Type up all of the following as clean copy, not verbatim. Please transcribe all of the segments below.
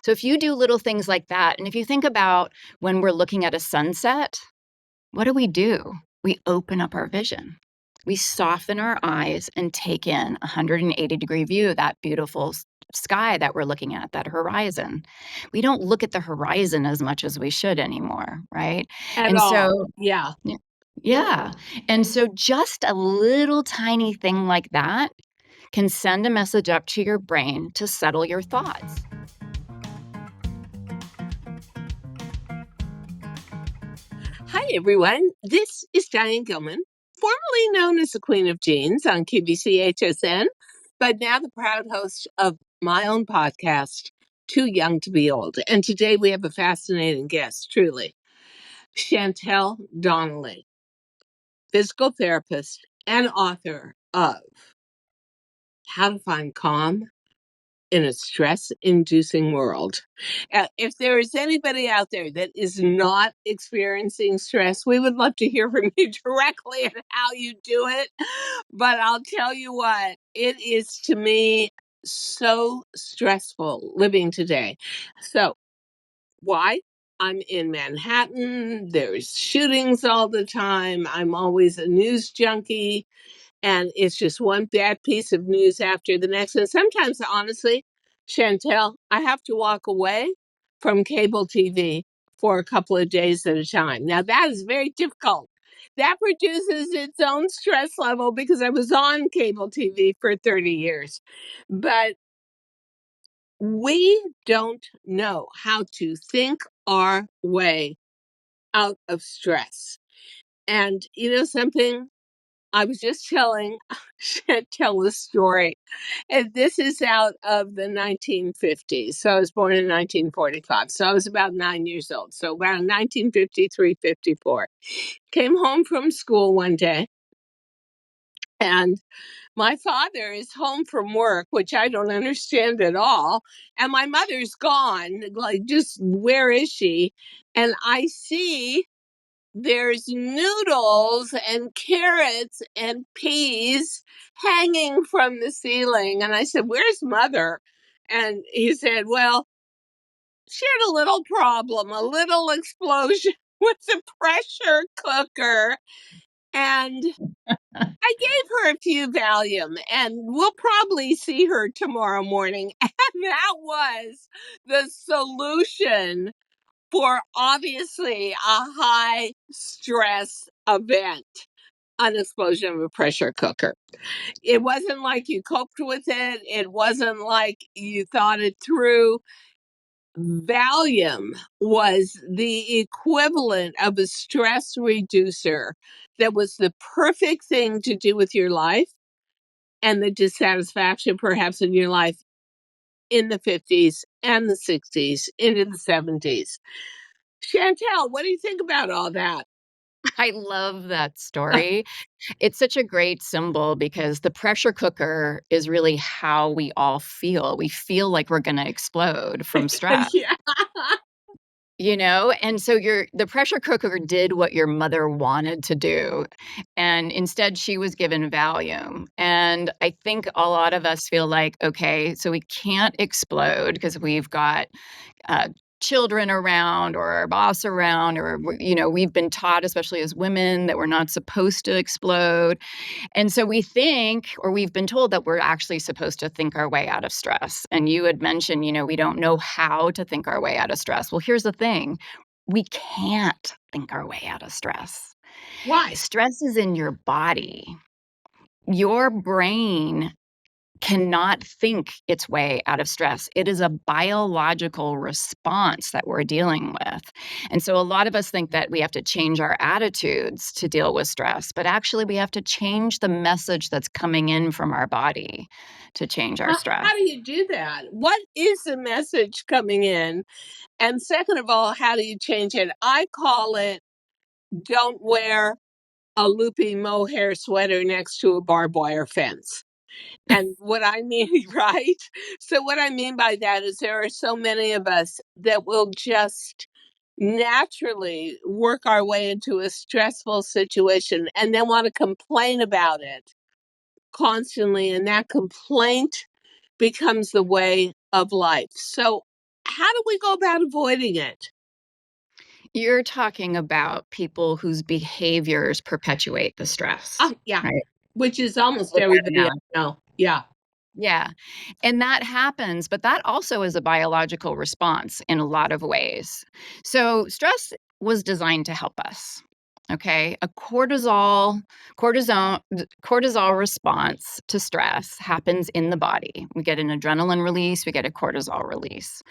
So if you do little things like that, and if you think about when we're looking at a sunset, what do? We open up our vision. We soften our eyes and take in a 180-degree view of that beautiful sky that we're looking at, that horizon. We don't look at the horizon as much as we should anymore, right? At And all. so, Yeah. yeah. And so just a little tiny thing like that can send a message up to your brain to settle your thoughts. Hi, everyone. This is Diane Gilman, formerly known as the Queen of Jeans on QVC HSN, but now the proud host of my own podcast, Too Young to Be Old. And today we have a fascinating guest, truly, Chantal Donnelly, physical therapist and author of How to Find Calm in a Stress-Inducing World. If there is anybody out there that is not experiencing stress, we would love to hear from you directly on how you do it. But I'll tell you what, it is to me so stressful living today. So, why? I'm in Manhattan. There's shootings all the time. I'm always a news junkie. And it's just one bad piece of news after the next. And sometimes, honestly, Chantel, I have to walk away from cable TV for a couple of days at a time. Now, that is very difficult. That produces its own stress level because I was on cable TV for 30 years. But we don't know how to think our way out of stress. And you know something? I was just tell a story. And this is out of the 1950s. So I was born in 1945. So I was about 9 years old. So around 1953, 54. Came home from school one day, and my father is home from work, which I don't understand at all. And my mother's gone. Like, just where is she? And I see there's noodles and carrots and peas hanging from the ceiling. And I said, "Where's mother?" And he said, "Well, she had a little problem, a little explosion with the pressure cooker. And I gave her a few Valium, and we'll probably see her tomorrow morning." And that was the solution for obviously a high stress event, an explosion of a pressure cooker. It wasn't like you coped with it. It wasn't like you thought it through. Valium was the equivalent of a stress reducer that was the perfect thing to do with your life and the dissatisfaction perhaps in your life in the 50s and the 60s into the 70s. Chantel, what do you think about all that? I love that story. It's such a great symbol because the pressure cooker is really how we all feel. We feel like we're gonna explode from stress, Yeah. And so the pressure cooker did what your mother wanted to do, and instead she was given Valium. And I think a lot of us feel like, okay, so we can't explode because we've got children around or our boss around, or we've been taught, especially as women, that we're not supposed to explode. And so we think, or we've been told, that we're actually supposed to think our way out of stress. And you had mentioned, we don't know how to think our way out of stress. Well, here's the thing. We can't think our way out of stress. Why? Stress is in your body. Your brain cannot think its way out of stress. It is a biological response that we're dealing with. And so a lot of us think that we have to change our attitudes to deal with stress, but actually we have to change the message that's coming in from our body to change our stress. How do you do that? What is the message coming in? And second of all, how do you change it? I call it, don't wear a loopy mohair sweater next to a barbed wire fence. And what I mean, right? So what I mean by that is there are so many of us that will just naturally work our way into a stressful situation and then want to complain about it constantly. And that complaint becomes the way of life. So how do we go about avoiding it? You're talking about people whose behaviors perpetuate the stress, Oh, yeah, right? which is almost So that everybody I know. Yeah. Yeah. And that happens, but that also is a biological response in a lot of ways. So stress was designed to help us. Okay. Cortisol response to stress happens in the body. We get an adrenaline release, we get a cortisol release.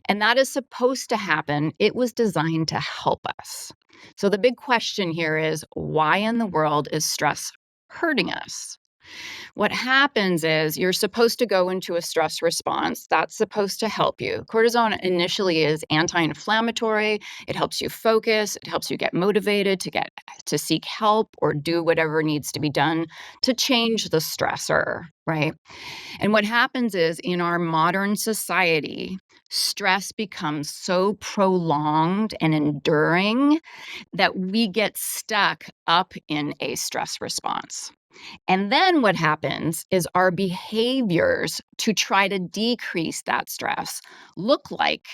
And that is supposed to happen. It was designed to help us. So the big question here is, why in the world is stress hurting us? What happens is you're supposed to go into a stress response. That's supposed to help you. Cortisone initially is anti-inflammatory. It helps you focus. It helps you get motivated to seek help or do whatever needs to be done to change the stressor, right? And what happens is in our modern society, stress becomes so prolonged and enduring that we get stuck up in a stress response. And then what happens is our behaviors to try to decrease that stress look like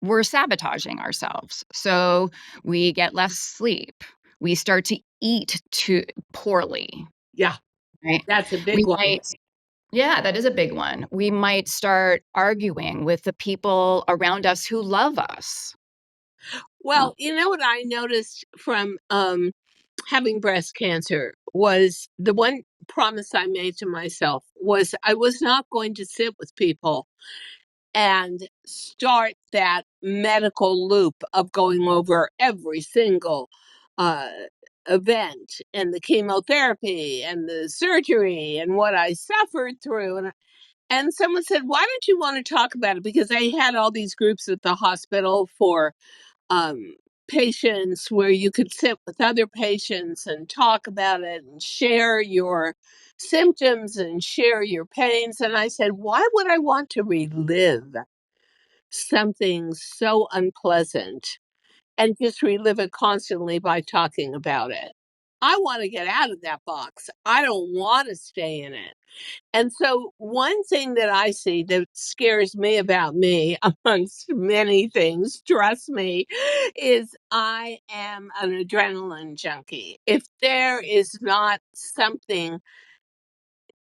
we're sabotaging ourselves. So we get less sleep. We start to eat too poorly, Yeah, right? that's a big We one. might, yeah, that is a big one. We might start arguing with the people around us who love us. Well, you know what I noticed from having breast cancer was the one promise I made to myself was I was not going to sit with people and start that medical loop of going over every single uh, event and the chemotherapy and the surgery and what I suffered through. And someone said, "Why don't you want to talk about it?" Because they had all these groups at the hospital for um, patients where you could sit with other patients and talk about it and share your symptoms and share your pains. And I said, why would I want to relive something so unpleasant and just relive it constantly by talking about it? I want to get out of that box. I don't want to stay in it. And so, one thing that I see that scares me about me, amongst many things, trust me, is I am an adrenaline junkie. If there is not something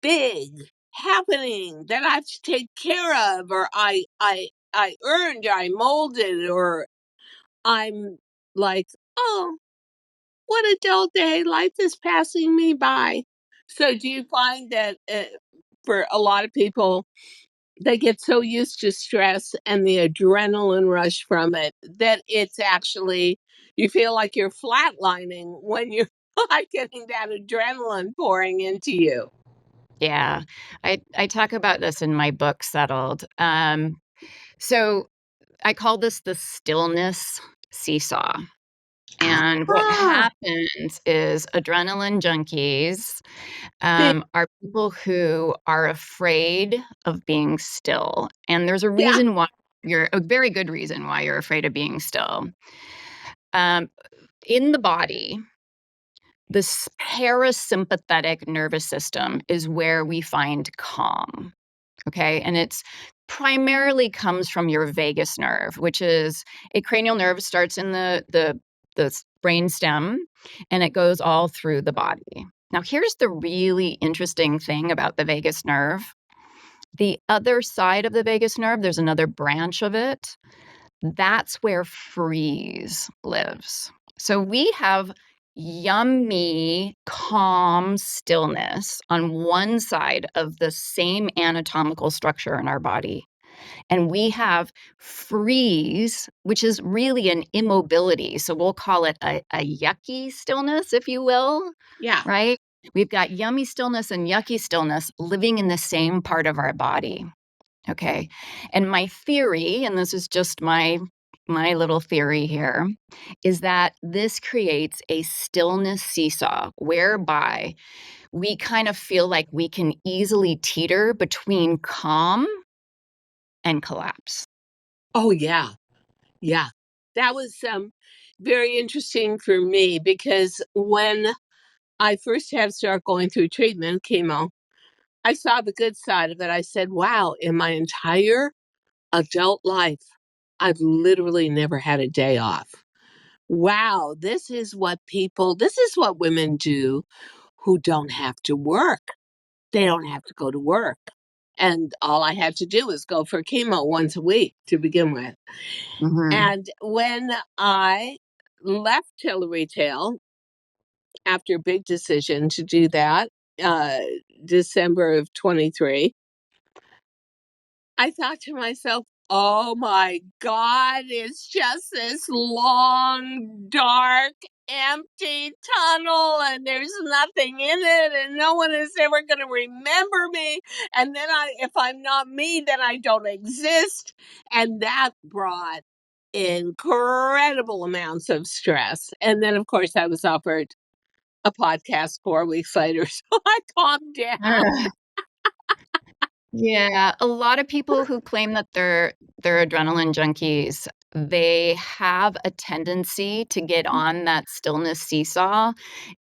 big happening that I have to take care of, or I earned, I molded, or I'm like, oh, what a dull day. Life is passing me by. So, do you find that for a lot of people, they get so used to stress and the adrenaline rush from it that it's actually, you feel like you're flatlining when you're not getting that adrenaline pouring into you? Yeah, I talk about this in my book, Settled. So I call this the stillness seesaw. And what Ah, happens is adrenaline junkies see, are people who are afraid of being still. And there's yeah. a very good reason why you're afraid of being still. Um, in the body, this parasympathetic nervous system is where we find calm. Okay. And it's primarily comes from your vagus nerve, which is a cranial nerve, starts in the brain stem and it goes all through the body. Now, here's the really interesting thing about the vagus nerve. The other side of the vagus nerve, there's another branch of it. That's where freeze lives. So we have yummy, calm stillness on one side of the same anatomical structure in our body. And we have freeze, which is really an immobility. So we'll call it a yucky stillness, if you will, Yeah. right? We've got yummy stillness and yucky stillness living in the same part of our body. Okay. And my theory, and this is just my little theory here, is that this creates a stillness seesaw whereby we kind of feel like we can easily teeter between calm and collapse. Oh, yeah. Yeah. That was very interesting for me because when I first had to start going through treatment, chemo, I saw the good side of it. I said, wow, in my entire adult life, I've literally never had a day off. Wow, this is what women do who don't have to work. They don't have to go to work. And all I had to do was go for chemo once a week to begin with. Mhm. And when I left Retail after a big decision to do that, uh, December of 23, I thought to myself, oh my God, it's just this long, dark, empty tunnel, and there's nothing in it, and no one is ever going to remember me. And then if I'm not me, then I don't exist. And that brought incredible amounts of stress. And then, of course, I was offered a podcast 4 weeks later, so I calmed down. Yeah, a lot of people who claim that they're adrenaline junkies, they have a tendency to get on that stillness seesaw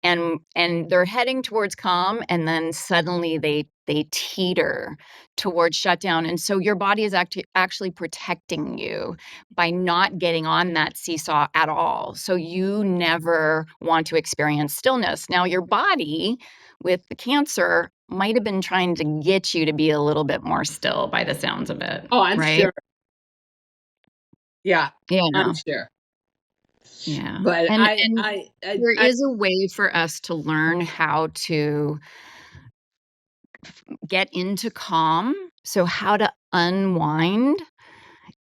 and they're heading towards calm, and then suddenly they teeter towards shutdown, and so your body is actually protecting you by not getting on that seesaw at all, so you never want to experience stillness. Now your body, with the cancer, might have been trying to get you to be a little bit more still by the sounds of it, Oh, I'm right? sure. Yeah, I'm Yeah, sure. yeah, But and there I is a way for us to learn how to get into calm. So, how to unwind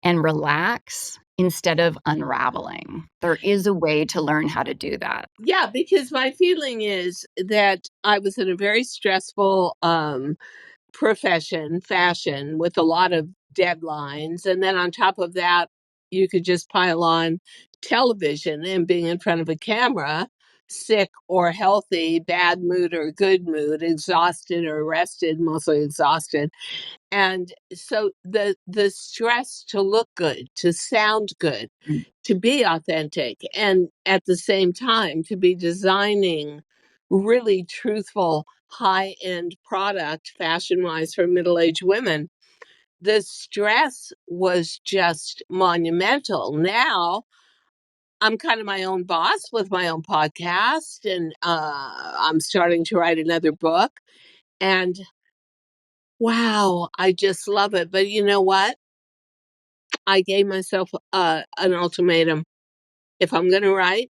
and relax instead of unraveling. There is a way to learn how to do that. yeah, because my feeling is that I was in a very stressful profession, fashion, with a lot of deadlines. And then on top of that, you could just pile on television and being in front of a camera, sick or healthy, bad mood or good mood, exhausted or rested, mostly exhausted. And so the stress to look good, to sound good, Mm. to be authentic, and at the same time to be designing really truthful high-end product fashion-wise for middle-aged women, the stress was just monumental. Now I'm kind of my own boss with my own podcast, and I'm starting to write another book. And wow, I just love it. But you know what? I gave myself an ultimatum. If I'm going to write,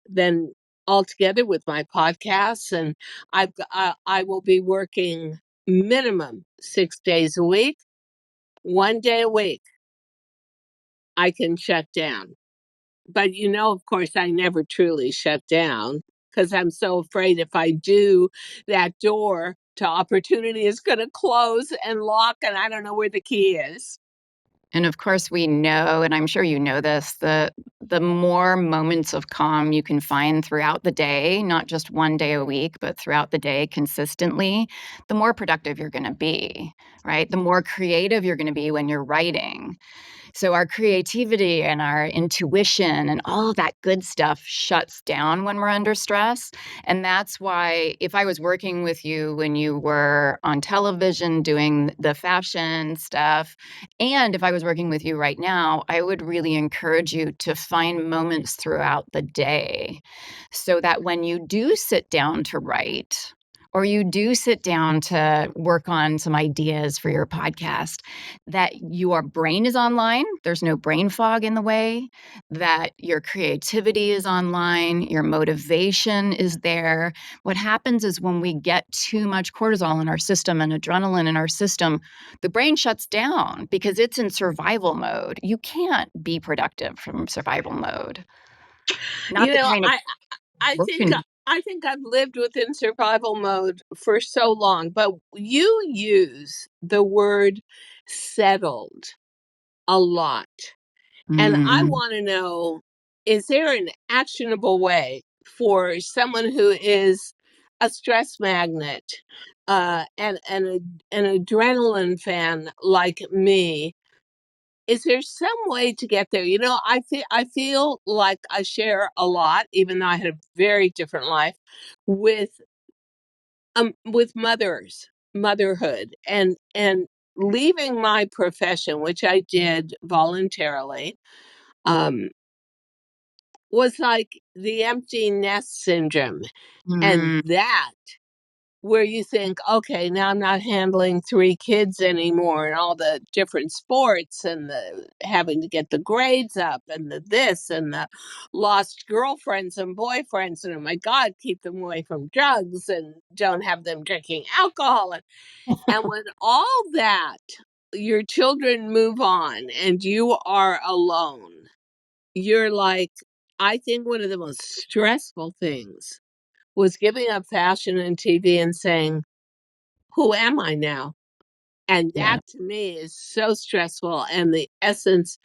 then altogether with my podcasts, and I will be working minimum 6 days a week. 1 day a week, I can shut down. But of course, I never truly shut down because I'm so afraid if I do, that door to opportunity is going to close and lock, and I don't know where the key is. And of course, we know, and I'm sure you know this, the more moments of calm you can find throughout the day, not just 1 day a week, but throughout the day consistently, the more productive you're going to be, right? The more creative you're going to be when you're writing. So our creativity and our intuition and all of that good stuff shuts down when we're under stress. And that's why if I was working with you when you were on television doing the fashion stuff, and if I was working with you right now, I would really encourage you to find moments throughout the day so that when you do sit down to write, or you do sit down to work on some ideas for your podcast, that your brain is online, there's no brain fog in the way, that your creativity is online, your motivation is there. What happens is when we get too much cortisol in our system and adrenaline in our system, the brain shuts down because it's in survival mode. You can't be productive from survival mode. Not You the know, kind of I work think and I think I've lived within survival mode for so long, but you use the word settled a lot. And I mm, want to know, is there an actionable way for someone who is a stress magnet, an adrenaline fan like me? Is there some way to get there? I feel like I share a lot, even though I had a very different life, with motherhood, and leaving my profession, which I did voluntarily, um, was like the empty nest syndrome. And Mm. that where you think, okay, now I'm not handling 3 kids anymore and all the different sports and the having to get the grades up and the this and the lost girlfriends and boyfriends and, oh my god, keep them away from drugs and don't have them drinking alcohol, and when all that your children move on and you are alone, you're like, I think one of the most stressful things was giving up fashion and TV and saying, who am I now? And Yeah. that to me is so stressful and the essence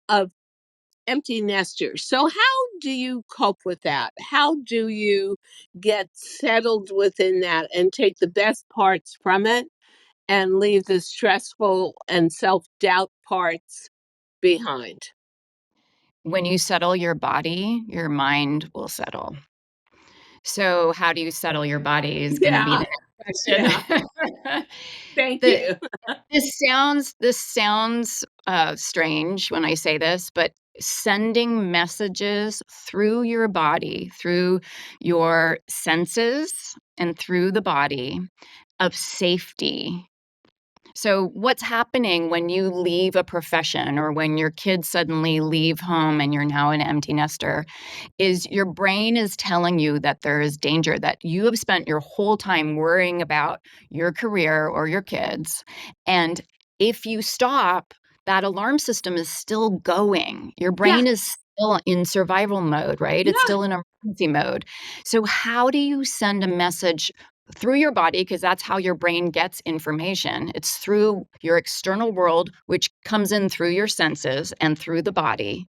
of empty nesters. So, how do you cope with that? How do you get settled within that and take the best parts from it and leave the stressful and self doubt parts behind? When you settle your body, your mind will settle. So how do you settle your body is gonna be Yeah, the next yeah. question. Thank The you. this sounds strange when I say this, but sending messages through your body, through your senses and through the body of safety. So, what's happening when you leave a profession or when your kids suddenly leave home and you're now an empty nester is your brain is telling you that there is danger, that you have spent your whole time worrying about your career or your kids. And if you stop, that alarm system is still going. Your Yeah, brain is still in survival mode, right? It's yeah, still in emergency mode. So, how do you send a message through your body? Because that's how your brain gets information. It's through your external world, which comes in through your senses and through the body.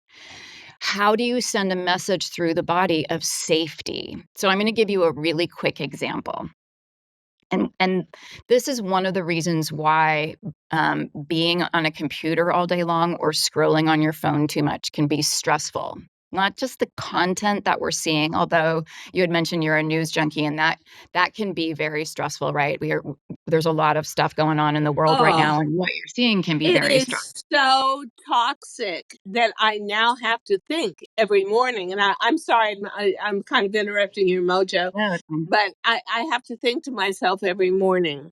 How do you send a message through the body of safety? So I'm going to give you a really quick example. And this is one of the reasons why being on a computer all day long or scrolling on your phone too much can be stressful. Not just the content that we're seeing, although you had mentioned you're a news junkie, and that can be very stressful, right? There's a lot of stuff going on in the world right oh, now, and what you're seeing can be it very stressful. is so toxic that I now have to think every morning, and I'm sorry, I'm kind of interrupting your mojo, Yeah. but I have to think to myself every morning,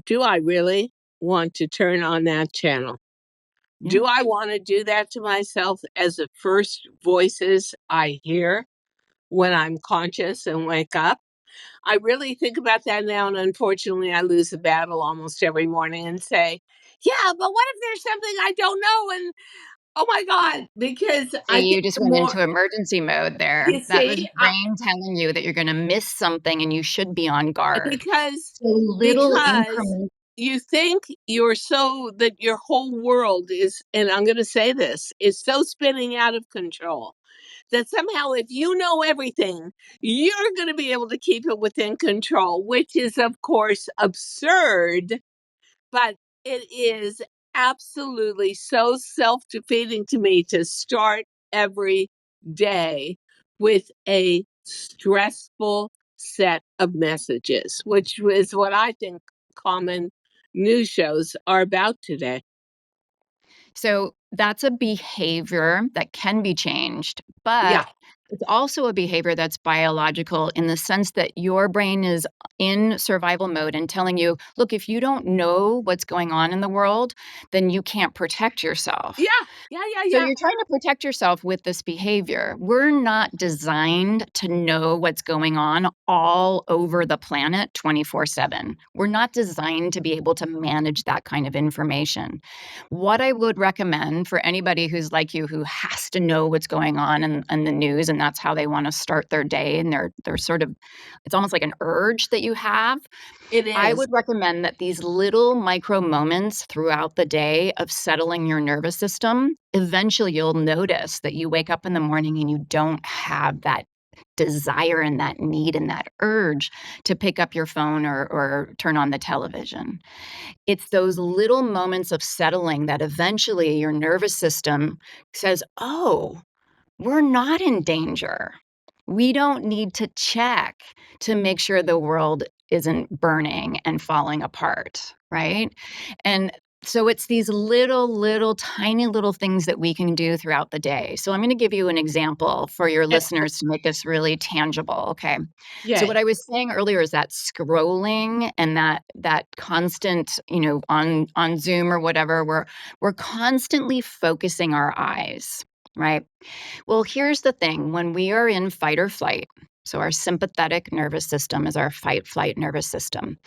do I really want to turn on that channel? Yeah. Do I want to do that to myself as the first voices I hear when I'm conscious and wake up? I really think about that now, and unfortunately, I lose the battle almost every morning and say, yeah, but what if there's something I don't know? And oh my God, because I See, think you just the went more into emergency mode there. you That was see, your brain telling you that you're gonna miss something and you should be on guard. because So little because increments. you think you're so that your whole world is, and I'm going to say this, is so spinning out of control that somehow if you know everything, you're going to be able to keep it within control, which is of course absurd, but it is absolutely so self-defeating to me to start every day with a stressful set of messages, which is what I think common news shows are about today. So that's a behavior that can be changed, but Yeah. it's also a behavior that's biological in the sense that your brain is in survival mode and telling you, look, if you don't know what's going on in the world, then you can't protect yourself. Yeah. Yeah. Yeah. So Yeah. you're trying to protect yourself with this behavior. We're not designed to know what's going on all over the planet 24/7. We're not designed to be able to manage that kind of information. What I would recommend for anybody who's like you, who has to know what's going on in the news, and that's how they want to start their day, and they're sort of, it's almost like an urge that you have. It I is. would recommend that these little micro moments throughout the day of settling your nervous system, eventually you'll notice that you wake up in the morning and you don't have that desire and that need and that urge to pick up your phone or turn on the television. It's those little moments of settling that eventually your nervous system says, oh, we're not in danger. We don't need to check to make sure the world isn't burning and falling apart, right? And so it's these little, tiny little things that we can do throughout the day. So I'm going to give you an example for your Okay. listeners to make this really tangible, okay? So what Yay. I was saying earlier is that scrolling and that constant, on Zoom or whatever, we're constantly focusing our eyes, right? Well, here's the thing. When we are in fight or flight, so our sympathetic nervous system is our fight flight nervous system,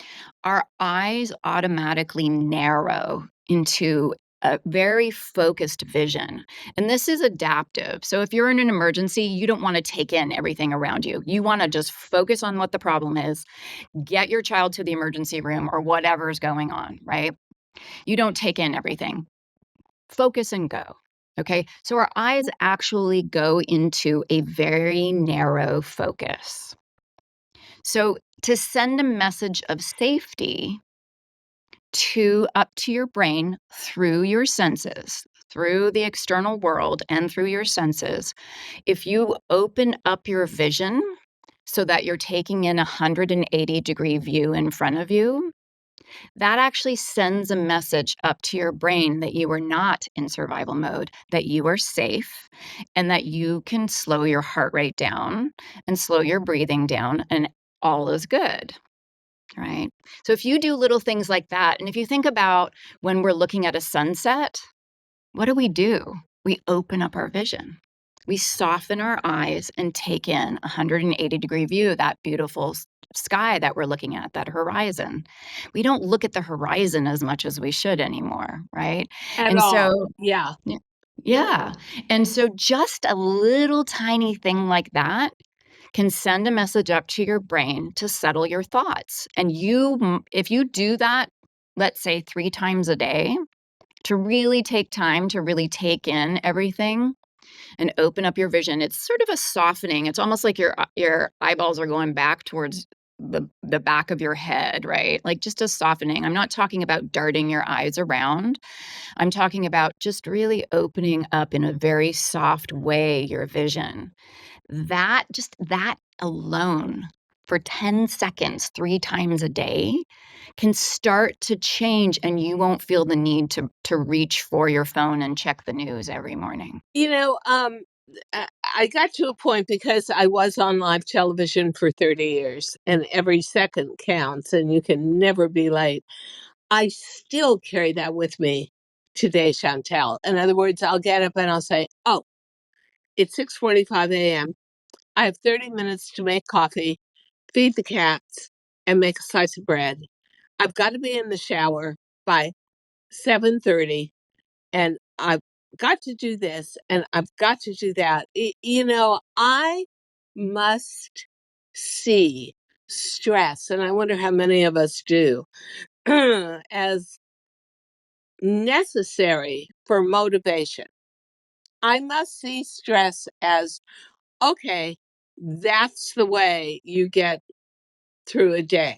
our eyes automatically narrow into a very focused vision. And this is adaptive. So if you're in an emergency, you don't want to take in everything around you. You want to just focus on what the problem is, get your child to the emergency room or whatever's going on, right? You don't take in everything. Focus and go. Okay. So our eyes actually go into a very narrow focus. So to send a message of safety up to your brain through your senses, through the external world and through your senses, if you open up your vision so that you're taking in a 180-degree view in front of you, that actually sends a message up to your brain that you are not in survival mode, that you are safe, and that you can slow your heart rate down and slow your breathing down, and all is good, right? So if you do little things like that, and if you think about when we're looking at a sunset, what do? We open up our vision. We soften our eyes and take in a 180-degree view, that beautiful sky that we're looking at, that horizon. We don't look at the horizon as much as we should anymore, right? At And all. so, Yeah. y- yeah. And so just a little tiny thing like that can send a message up to your brain to settle your thoughts. And if you do that, let's say 3 times a day, to really take time to really take in everything and open up your vision. It's sort of a softening. It's almost like your eyeballs are going back towards the back of your head, right? Like just a softening. I'm not talking about darting your eyes around. I'm talking about just really opening up in a very soft way your vision. That alone for 10 seconds 3 times a day can start to change, and you won't feel the need to reach for your phone and check the news every morning. You know, I got to a point because I was on live television for 30 years and every second counts and you can never be late. I still carry that with me today, Chantal. In other words, I'll get up and I'll say, "Oh, it's 6:45 a.m. I have 30 minutes to make coffee, feed the cats, and make a slice of bread. I've got to be in the shower by 7:30 and I've got to do this and I've got to do that." I must see stress, and I wonder how many of us do, as necessary for motivation. I must see stress as, okay, that's the way you get through a day.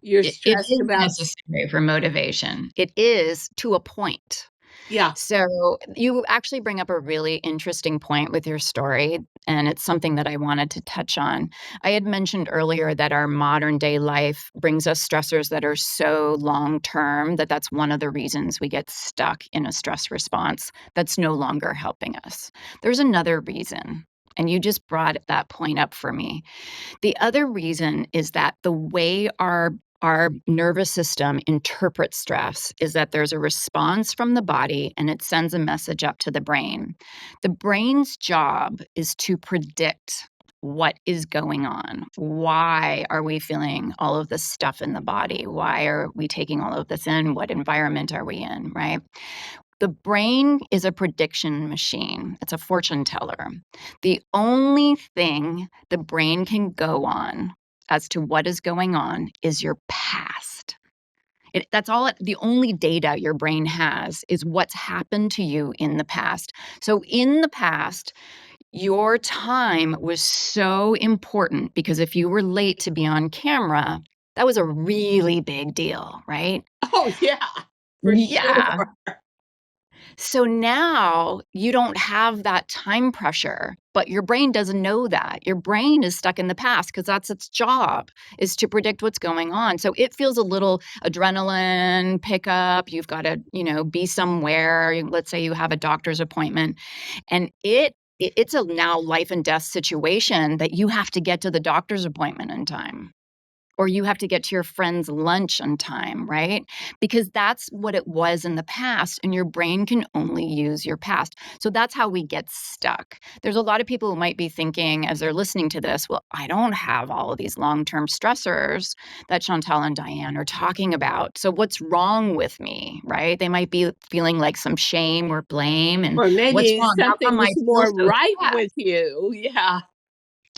You're It stressed is about, necessary for motivation. It is to a point. yeah. So you actually bring up a really interesting point with your story, and it's something that I wanted to touch on. I had mentioned earlier that our modern day life brings us stressors that are so long term that that's one of the reasons we get stuck in a stress response that's no longer helping us. There's another reason, and you just brought that point up for me. The other reason is that the way our nervous system interprets stress is that there's a response from the body and it sends a message up to the brain. The brain's job is to predict what is going on. Why are we feeling all of this stuff in the body? Why are we taking all of this in? What environment are we in, right? The brain is a prediction machine. It's a fortune teller. The only thing the brain can go on as to what is going on is your past. That's all. The only data your brain has is what's happened to you in the past. So in the past, your time was so important because if you were late to be on camera, that was a really big deal, right? Oh, yeah, for Yeah. sure. So now you don't have that time pressure, but your brain doesn't know that. Your brain is stuck in the past because that's its job, is to predict what's going on. So it feels a little adrenaline pickup. You've got to, be somewhere. Let's say you have a doctor's appointment and it's a now life and death situation that you have to get to the doctor's appointment in time, or you have to get to your friend's lunch on time, right? Because that's what it was in the past, and your brain can only use your past. So that's how we get stuck. There's a lot of people who might be thinking as they're listening to this, well, I don't have all of these long-term stressors that Chantal and Diane are talking about. So what's wrong with me, right? They might be feeling like some shame or blame, and Or what's maybe wrong? How come I something's feel more so right sad? with you. Yeah.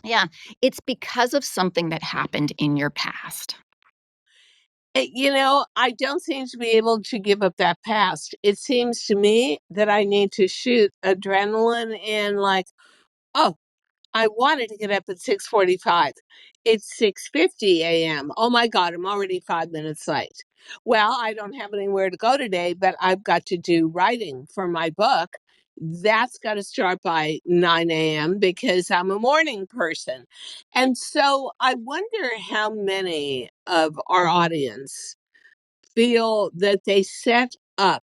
Yeah, it's because of something that happened in your past. I don't seem to be able to give up that past. It seems to me that I need to shoot adrenaline in like, oh, I wanted to get up at 6:45. It's 6:50 a.m. Oh my God, I'm already 5 minutes late. Well, I don't have anywhere to go today, but I've got to do writing for my book. That's got to start by 9 a.m. because I'm a morning person. And so I wonder how many of our audience feel that they set up,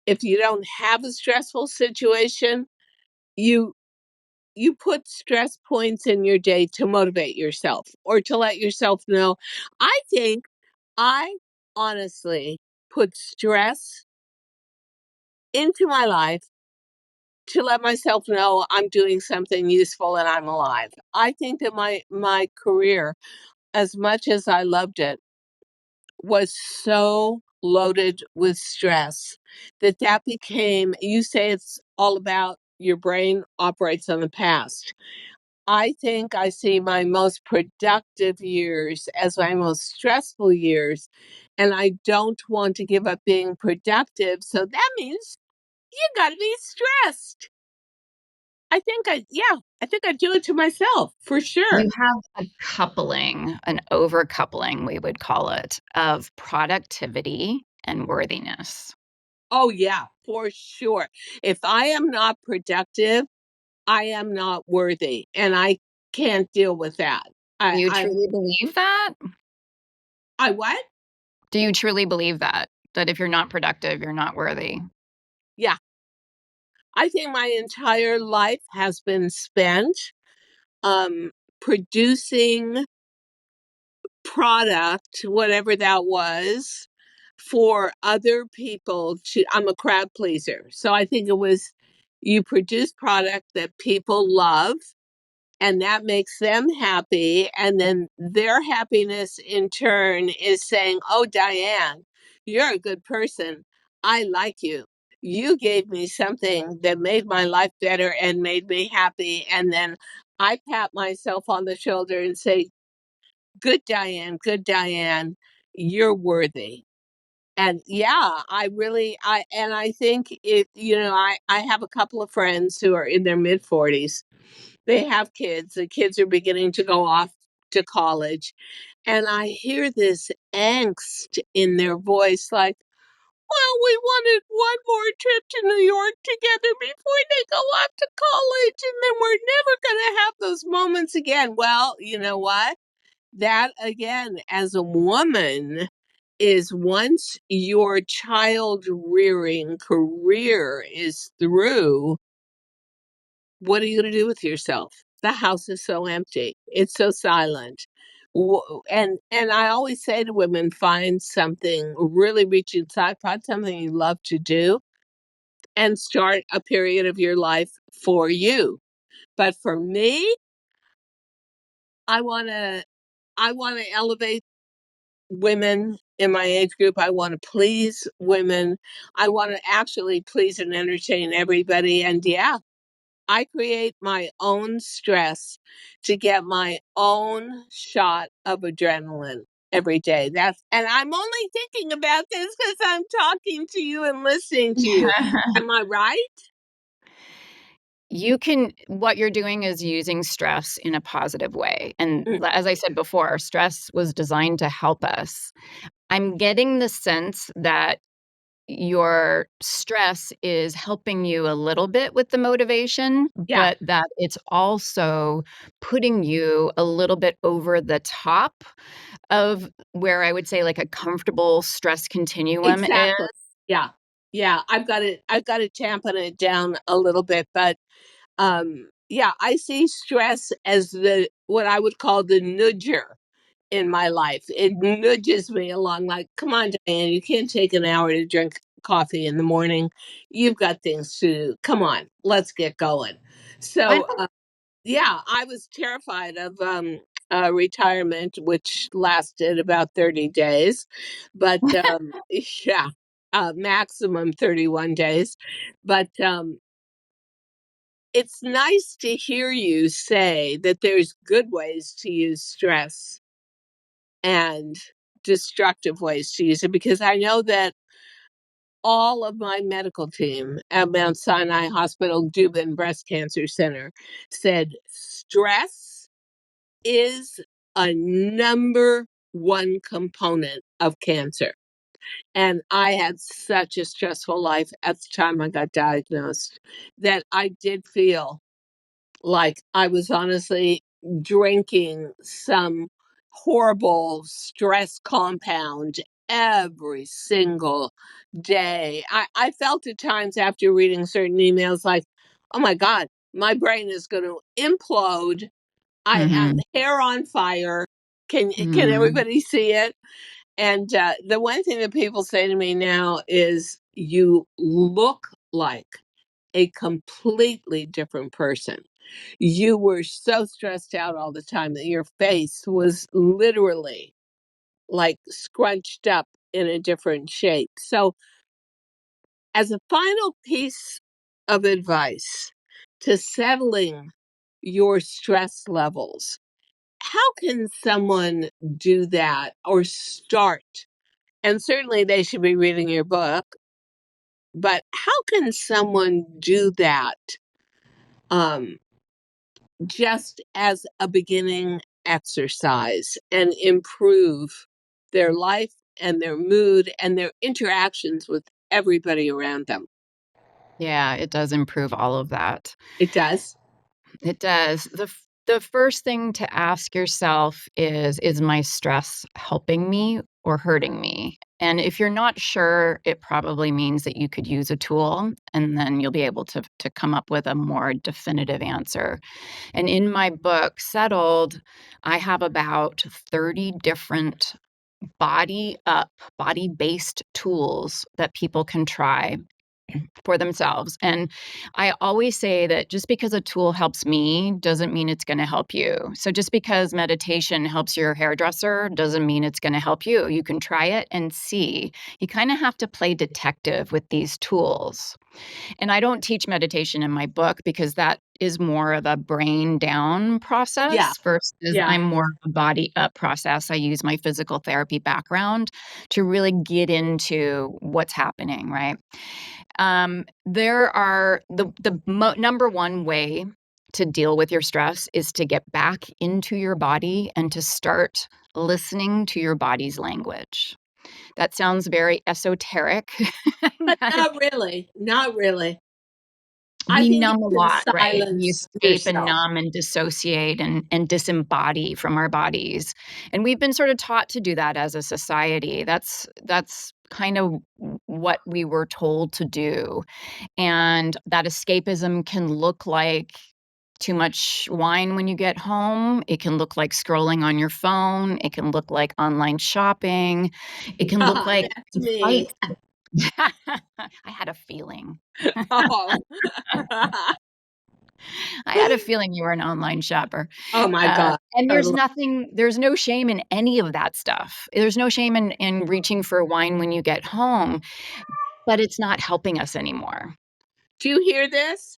if you don't have a stressful situation, you you put stress points in your day to motivate yourself or to let yourself know. I think I honestly put stress into my life to let myself know I'm doing something useful and I'm alive. I think that my career, as much as I loved it, was so loaded with stress that became, you say it's all about your brain operates on the past. I think I see my most productive years as my most stressful years, and I don't want to give up being productive. So that means you got to be stressed. I think I do it to myself for You sure. have a coupling, an overcoupling, we would call it, of productivity and worthiness. Oh, yeah, for sure. If I am not productive, I am not worthy, and I can't deal with that. Do I, you I, truly believe that? I what? Do you truly believe that? That if you're not productive, you're not worthy? Yeah, I think my entire life has been spent producing product, whatever that was, for other people to. I'm a crowd pleaser. So I think it was you produce product that people love and that makes them happy. And then their happiness in turn is saying, oh, Diane, you're a good person. I like you. You gave me something that made my life better and made me happy. And then I pat myself on the shoulder and say, good Diane, you're worthy. And yeah, I think I have a couple of friends who are in their mid 40s. They have kids. The kids are beginning to go off to college. And I hear this angst in their voice like, well, we wanted one more trip to New York together before they go off to college. And then we're never going to have those moments again. Well, you know what? That again, as a woman, is once your child rearing career is through, what are you going to do with yourself? The house is so empty. It's so silent. And I always say to women, find something, really reach inside, find something you love to do and start a period of your life for you. But for me, I want to I want to elevate women in my age group. I want to please women. I want to actually please and entertain everybody. And yeah, I create my own stress to get my own shot of adrenaline every day. And I'm only thinking about this because I'm talking to you and listening to you. Am I right? What you're doing is using stress in a positive way. And Mm. as I said before, stress was designed to help us. I'm getting the sense that your stress is helping you a little bit with the motivation, Yeah, but that it's also putting you a little bit over the top of where I would say like a comfortable stress continuum is. exactly. Yeah. Yeah, I've got to tampen it down a little bit, but yeah, I see stress as the what I would call the nudger in my life. It nudges me along like, come on, Diane, you can't take an hour to drink coffee in the morning. You've got things to do. Come on, let's get going. I So, yeah, I was terrified of retirement, which lasted about 30 days, but yeah, maximum 31 days. But it's nice to hear you say that there's good ways to use stress and destructive ways to use it, because I know that all of my medical team at Mount Sinai Hospital Dubin Breast Cancer Center said stress is a number one component of cancer. And I had such a stressful life at the time I got diagnosed that I did feel like I was honestly drinking some horrible stress compound every single day. I felt at times after reading certain emails like, oh my God, my brain is going to implode. I am Mhm, hair on fire. Can mhm. everybody see it? And the one thing that people say to me now is, you look like a completely different person. You were so stressed out all the time that your face was literally like scrunched up in a different shape. So, as a final piece of advice to settling your stress levels, how can someone do that or start? And certainly they should be reading your book, but how can someone do that um, just as a beginning exercise and improve their life and their mood and their interactions with everybody around them? Yeah, it does improve all of that. It does. It does. The first thing to ask yourself is my stress helping me or hurting me? And if you're not sure, it probably means that you could use a tool, and then you'll be able to come up with a more definitive answer. And in my book, Settled, I have about 30 different body up, body-based tools that people can try for themselves. And I always say that just because a tool helps me doesn't mean it's going to help you. So just because meditation helps your hairdresser doesn't mean it's going to help you. You can try it and see. You kind of have to play detective with these tools. And I don't teach meditation in my book because that is more of a brain down Yeah. process versus Yeah. I'm more of a body up process. I use my physical therapy background to really get into what's happening, right? There are the number one way to deal with your stress is to get back into your body and to start listening to your body's language. That sounds very esoteric. But not really. Not really. I We think numb a you can lot, right? We silence escape and yourself. numb and dissociate and disembody from our bodies. And we've been sort of taught to do that as a society. That's kind of what we were told to do. And that escapism can look like too much wine when you get home. It can look like scrolling on your phone. It can look like online shopping. It can look like That's me. fight. I had a feeling. Oh. I had a feeling you were an online shopper. Oh my God. And Totally. there's no shame in any of that stuff. There's no shame in reaching for wine when you get home, but it's not helping us anymore. Do you hear this?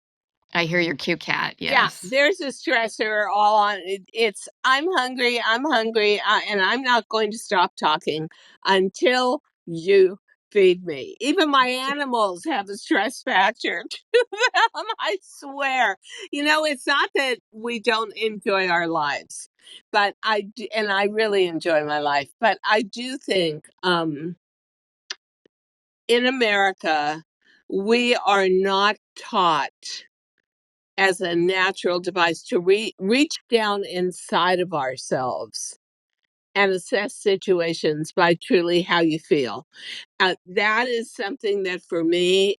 I hear your cute cat, Yeah, yes. there's a stressor all on it. It's I'm hungry, and I'm not going to stop talking until you feed me. Even my animals have a stress factor to them, I swear. It's not that we don't enjoy our lives, but I do, and I really enjoy my life, but I do think in America, we are not taught as a natural device to reach down inside of ourselves and assess situations by truly how you feel. That is something that for me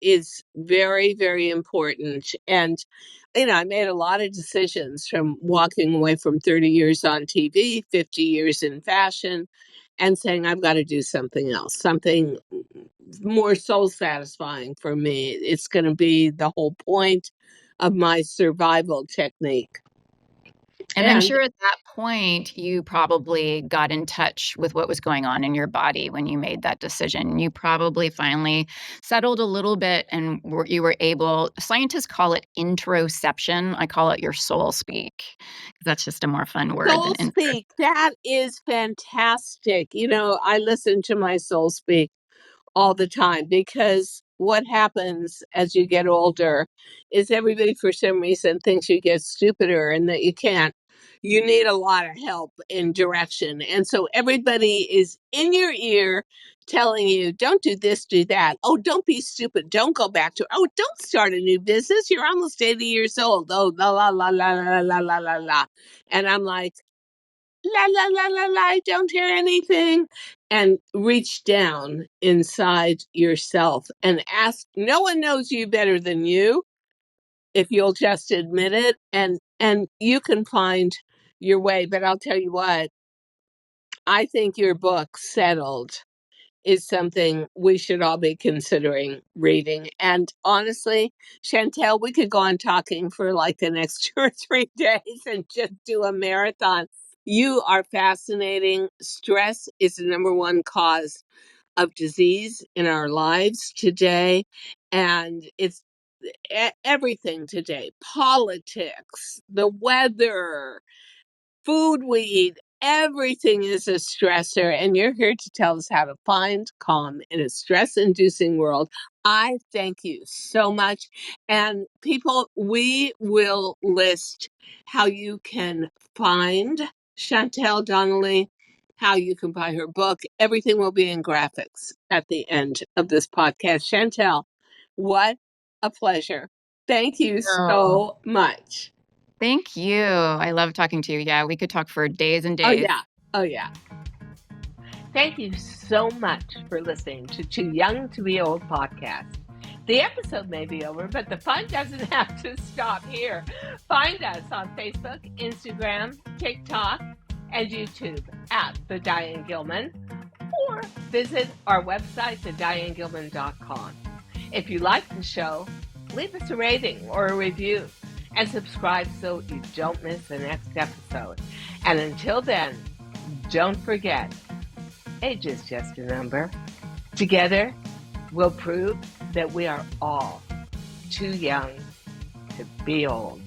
is very, very important. And, I made a lot of decisions from walking away from 30 years on TV, 50 years in fashion, and saying, I've got to do something else, something more soul satisfying for me. It's going to be the whole point of my survival technique. And I'm And sure at that point, you probably got in touch with what was going on in your body when you made that decision. You probably finally settled a little bit and you were able, scientists call it interoception. I call it your soul speak. That's just a more fun word than soul intro. speak, that is fantastic. I listen to my soul speak all the time, because what happens as you get older is everybody for some reason thinks you get stupider and that you can't. You need a lot of help and direction. And so everybody is in your ear telling you, don't do this, do that. Oh, don't be stupid. Don't go back to, oh, don't start a new business. You're almost 80 years old. Oh, la, la, la, la, la, la, la, la, la. And I'm like, la la la la la, I don't hear anything. And reach down inside yourself and ask. No one knows you better than you, if you'll just admit it, and you can find your way. But I'll tell you what, I think your book, Settled, is something we should all be considering reading. And honestly, Chantal, we could go on talking for like the next 2 or 3 days and just do a marathon. You are fascinating. Stress is the number one cause of disease in our lives today. And it's everything today: politics, the weather, food we eat, everything is a stressor. And you're here to tell us how to find calm in a stress inducing world. I thank you so much. And people, we will list how you can find Chantal Donnelly, how you can buy her book. Everything will be in graphics at the end of this podcast. Chantal, what a pleasure. Thank you Oh, so much. thank you. I love talking to you. Yeah, we could talk for days and Oh, days. yeah. Oh, yeah. Thank you so much for listening to Too Young to Be Old podcast. The episode may be over, but the fun doesn't have to stop here. Find us on Facebook, Instagram, TikTok, and YouTube at The Diane Gilman, or visit our website, thedianegilman.com. If you like the show, leave us a rating or a review and subscribe so you don't miss the next episode. And until then, don't forget, age is just a number. Together, we'll prove that we are all too young to be old.